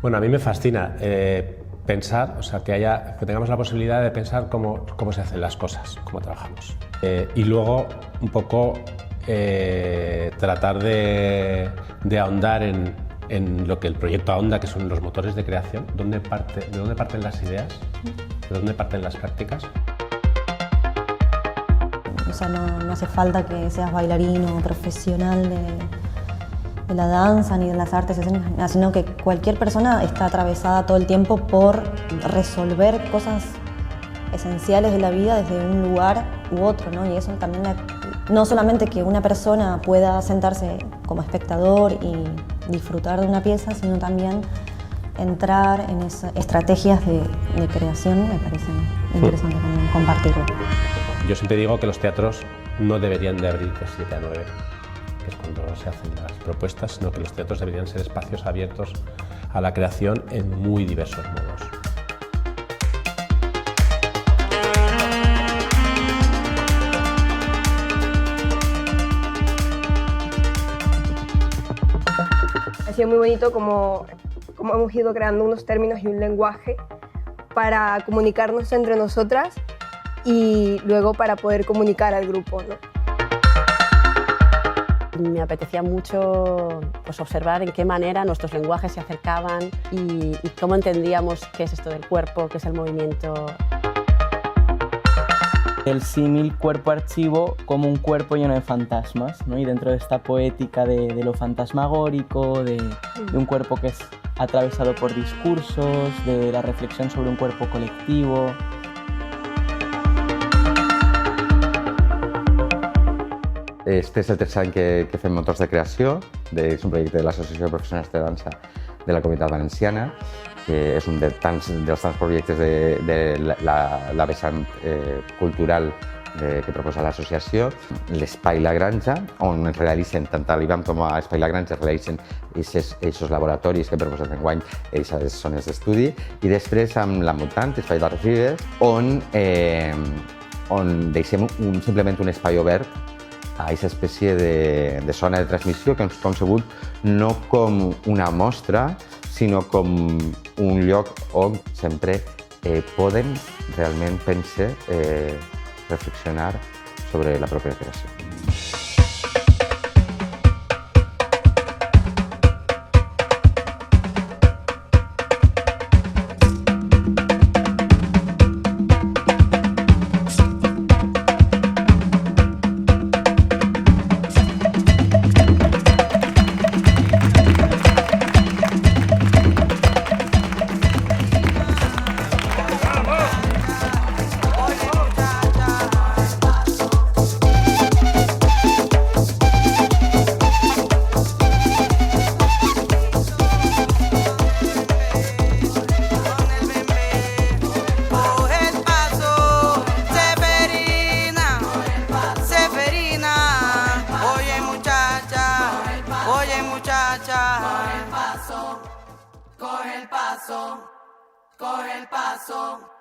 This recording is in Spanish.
Bueno, a mí me fascina pensar, o sea, que tengamos la posibilidad de pensar cómo se hacen las cosas, cómo trabajamos. Y luego, un poco, tratar de ahondar en lo que el proyecto ahonda, que son los motores de creación, de dónde parten las ideas, de dónde parten las prácticas. O sea, no hace falta que seas bailarín o profesional de la danza ni de las artes escénicas, sino que cualquier persona está atravesada todo el tiempo por resolver cosas esenciales de la vida desde un lugar u otro, ¿no? Y eso también, no solamente que una persona pueda sentarse como espectador y disfrutar de una pieza, sino también entrar en esas estrategias de creación, me parece interesante también compartirlo. Yo siempre digo que los teatros no deberían de abrir de 7 a 9, que es cuando se hacen las propuestas, sino que los teatros deberían ser espacios abiertos a la creación en muy diversos modos. Ha sido muy bonito como hemos ido creando unos términos y un lenguaje para comunicarnos entre nosotras y luego para poder comunicar al grupo, ¿no? Me apetecía mucho observar en qué manera nuestros lenguajes se acercaban y cómo entendíamos qué es esto del cuerpo, qué es el movimiento. El símil cuerpo-archivo como un cuerpo lleno de fantasmas, ¿no? Y dentro de esta poética de lo fantasmagórico, de un cuerpo que es atravesado por discursos, de la reflexión sobre un cuerpo colectivo. Este és el tercer any que fem motors de creació, és un projecte de l'Associació de Professionals de Dansa de la Comunitat Valenciana, que és un dels tants projectes de la vessant cultural que proposa l'associació. L'Espai La Granja, on es realitzen, tant a l'IBAM com a Espai La Granja, es realitzen aquests laboratoris que he proposat enguany, aquestes zones d'estudi, i després amb la Mutant, Espai de les Ribes, on deixem simplement un espai obert a aquesta espècie de zona de transmissió que hem concebut no com una mostra, sinó com un lloc on sempre poden realment reflexionar sobre la pròpia creació. Coge el paso, coge el paso.